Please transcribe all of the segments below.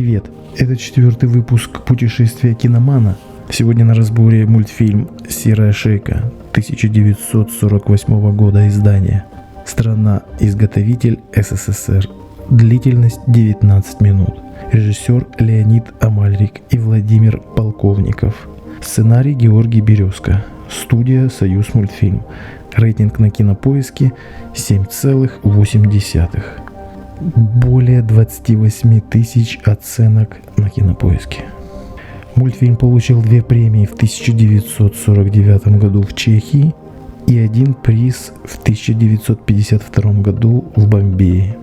Привет! Это 4-й выпуск «Путешествия киномана». Сегодня на разборе мультфильм «Серая шейка» 1948 года издания. Страна-изготовитель СССР. Длительность 19 минут. Режиссер Леонид Амальрик и Владимир Полковников. Сценарий Георгий Березка. Студия «Союзмультфильм». Рейтинг на Кинопоиске 7,8. Более 28 тысяч оценок на Кинопоиске. Мультфильм получил 2 премии в 1949 году в Чехии и 1 приз в 1952 году в Бомбее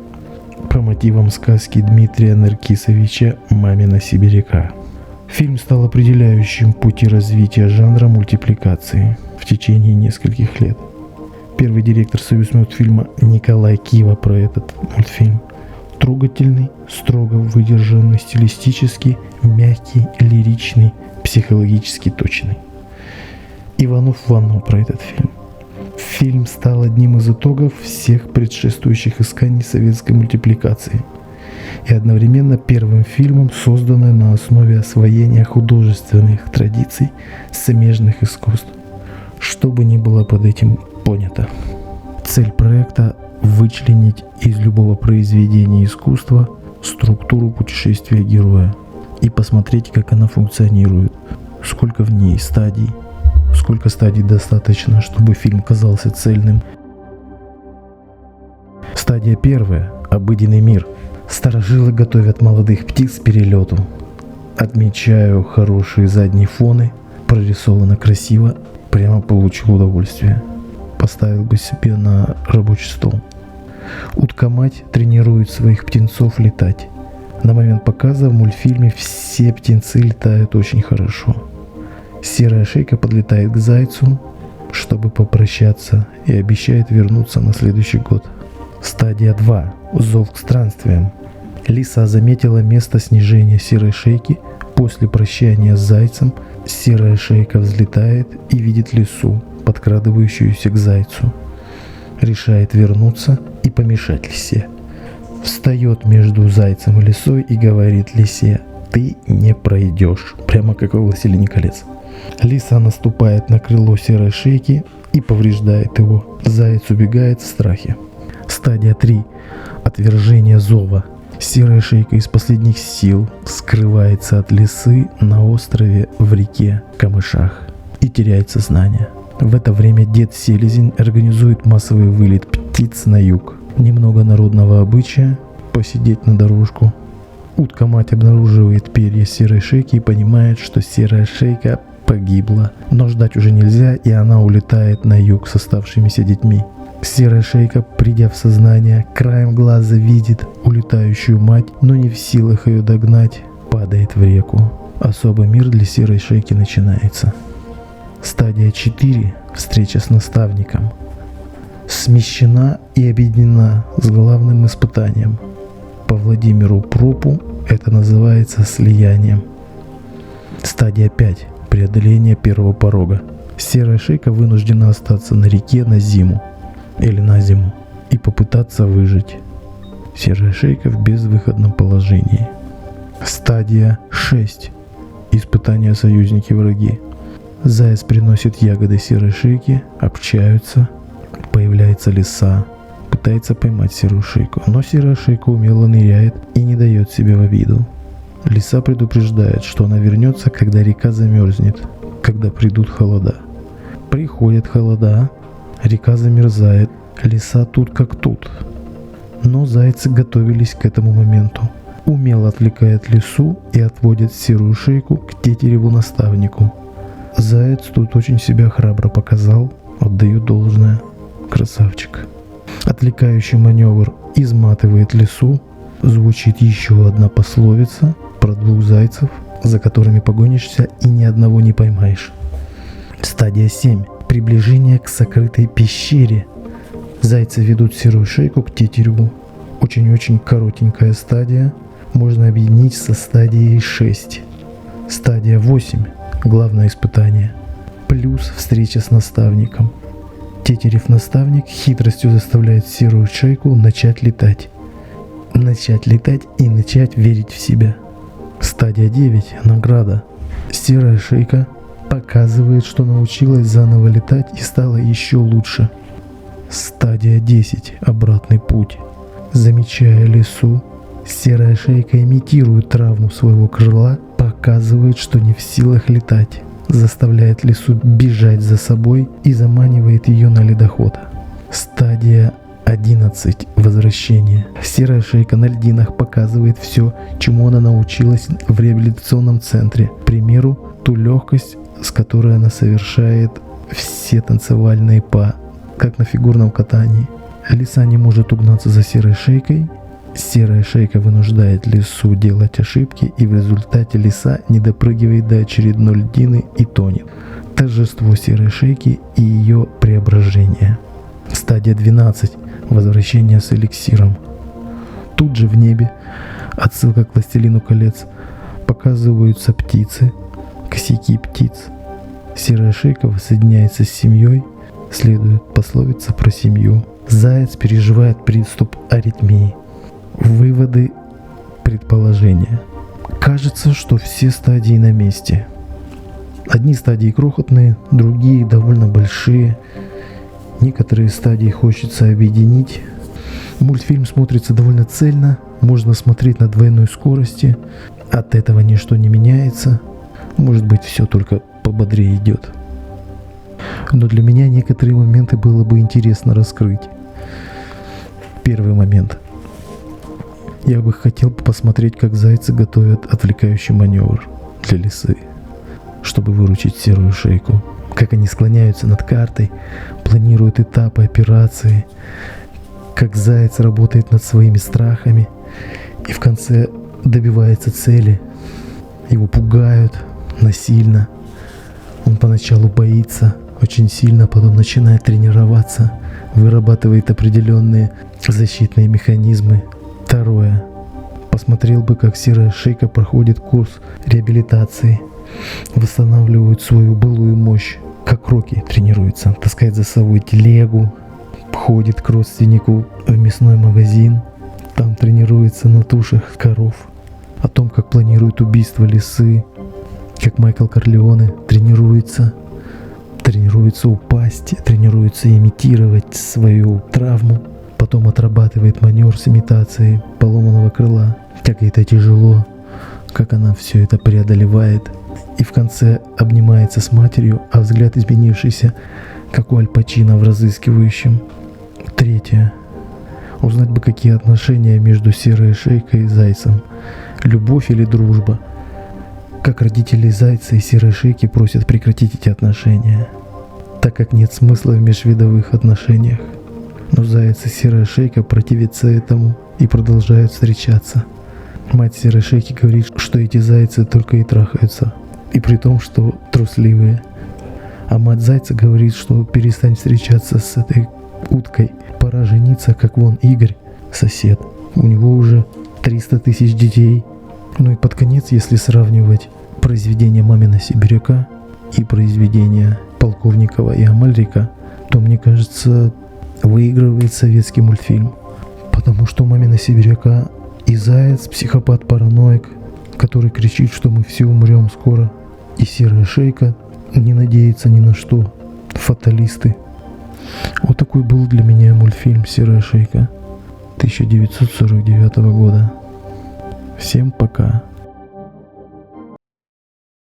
по мотивам сказки Дмитрия Наркисовича «Мамина сибиряка». Фильм стал определяющим пути развития жанра мультипликации в течение нескольких лет. Первый директор Союзмультфильма Николай Кива про этот мультфильм. Трогательный, строго выдержанный, стилистически мягкий, лиричный, психологически точный. Иванов Вано про этот фильм. Фильм стал одним из итогов всех предшествующих исканий советской мультипликации и одновременно первым фильмом, созданным на основе освоения художественных традиций смежных искусств. Что бы ни было под этим понято. Цель проекта – вычленить из любого произведения искусства структуру путешествия героя и посмотреть, как она функционирует, сколько в ней стадий, сколько стадий достаточно, чтобы фильм казался цельным. Стадия первая – обыденный мир. Старожилы готовят молодых птиц к перелету. Отмечаю хорошие задние фоны, прорисовано красиво, прямо получил удовольствие. Поставил бы себе на рабочий стол. Утка-мать тренирует своих птенцов летать. На момент показа в мультфильме все птенцы летают очень хорошо. Серая шейка подлетает к зайцу, чтобы попрощаться, и обещает вернуться на следующий год. Стадия 2. Зов к странствиям. Лиса заметила место снижения серой шейки. После прощания с зайцем серая шейка взлетает и видит лису, подкрадывающуюся к зайцу. Решает вернуться и помешать лисе. Встает между зайцем и лисой и говорит лисе: «Ты не пройдешь», прямо как во «Властелине колец». Лиса наступает на крыло серой шейки и повреждает его. Заяц убегает в страхе. Стадия 3. Отвержение зова. Серая шейка из последних сил скрывается от лисы на острове в реке Камышах и теряет сознание. В это время дед Селезень организует массовый вылет птиц на юг. Немного народного обычая – посидеть на дорожку. Утка-мать обнаруживает перья серой шейки и понимает, что серая шейка погибла. Но ждать уже нельзя, и она улетает на юг с оставшимися детьми. Серая шейка, придя в сознание, краем глаза видит улетающую мать, но не в силах ее догнать, падает в реку. Особый мир для серой шейки начинается. Стадия 4. Встреча с наставником. Смещена и объединена с главным испытанием. По Владимиру Пропу это называется слиянием. Стадия 5. Преодоление первого порога. Серая шейка вынуждена остаться на реке на зиму или на зиму и попытаться выжить. Серая шейка в безвыходном положении. Стадия 6. Испытания союзники-враги. Заяц приносит ягоды серой шейки, общаются, появляется лиса, пытается поймать серую шейку, но серая шейка умело ныряет и не дает себе в обиду. Лиса предупреждает, что она вернется, когда река замерзнет, когда придут холода. Приходят холода, река замерзает, лиса тут как тут. Но зайцы готовились к этому моменту. Умело отвлекает лису и отводят серую шейку к тетереву-наставнику. Заяц тут очень себя храбро показал, отдаю должное. Красавчик. Отвлекающий маневр изматывает лису. Звучит еще одна пословица про 2 зайцев, за которыми погонишься и ни одного не поймаешь. Стадия 7. Приближение к сокрытой пещере. Зайцы ведут серую шейку к тетереву. Очень-очень коротенькая стадия. Можно объединить со стадией 6. Стадия 8. Главное испытание. Плюс встреча с наставником. Тетерев-наставник хитростью заставляет серую шейку начать летать. Начать летать и начать верить в себя. Стадия 9. Награда. Серая шейка показывает, что научилась заново летать и стала еще лучше. Стадия 10. Обратный путь. Замечая лису, серая шейка имитирует травму своего крыла, показывает, что не в силах летать, заставляет лису бежать за собой и заманивает ее на ледоход. Стадия 11. Возвращение. Серая шейка на льдинах показывает все, чему она научилась в реабилитационном центре. К примеру, ту легкость, с которой она совершает все танцевальные па, как на фигурном катании. Лиса не может угнаться за серой шейкой. Серая шейка вынуждает лису делать ошибки, и в результате лиса не допрыгивает до очередной льдины и тонет. Торжество серой шейки и ее преображение. Стадия 12. Возвращение с эликсиром. Тут же в небе, отсылка к «Властелину колец», показываются птицы, косяки птиц. Серая шейка воссоединяется с семьей, следует пословица про семью. Заяц переживает приступ аритмии. Выводы, предположения. Кажется, что все стадии на месте. Одни стадии крохотные, другие довольно большие. Некоторые стадии хочется объединить. Мультфильм смотрится довольно цельно, можно смотреть на двойной скорости. От этого ничто не меняется. Может быть, все только пободрее идет. Но для меня некоторые моменты было бы интересно раскрыть. Первый момент. Я бы хотел посмотреть, как зайцы готовят отвлекающий маневр для лисы, чтобы выручить серую шейку. Как они склоняются над картой, планируют этапы операции, как заяц работает над своими страхами и в конце добивается цели. Его пугают насильно. Он поначалу боится очень сильно, потом начинает тренироваться, вырабатывает определенные защитные механизмы. Второе. Посмотрел бы, как серая шейка проходит курс реабилитации, восстанавливает свою былую мощь, как Рокки тренируется, таскает за собой телегу, ходит к родственнику в мясной магазин, там тренируется на тушах коров, о том, как планирует убийство лисы, как Майкл Корлеоне тренируется упасть, тренируется имитировать свою травму, потом отрабатывает маневр с имитацией поломанного крыла. Как это тяжело, как она все это преодолевает. И в конце обнимается с матерью, а взгляд изменившийся, как у Аль Пачино в «Разыскивающем». Третье. Узнать бы, какие отношения между серой шейкой и зайцем. Любовь или дружба. Как родители зайца и серой шейки просят прекратить эти отношения, так как нет смысла в межвидовых отношениях. Но заяц и серая шейка противятся этому и продолжают встречаться. Мать серой шейки говорит, что эти зайцы только и трахаются, и при том, что трусливые. А мать зайца говорит, что перестань встречаться с этой уткой, пора жениться, как вон Игорь, сосед. У него уже 300 тысяч детей. Ну и под конец, если сравнивать произведения Мамина Сибиряка и произведения Полковникова и Амальрика, то, мне кажется, выигрывает советский мультфильм. Потому что Мамина Сибиряка и заяц, психопат-параноик, который кричит, что мы все умрем скоро, и серая шейка не надеется ни на что, фаталисты. Вот такой был для меня мультфильм «Серая шейка» 1949 года. Всем пока.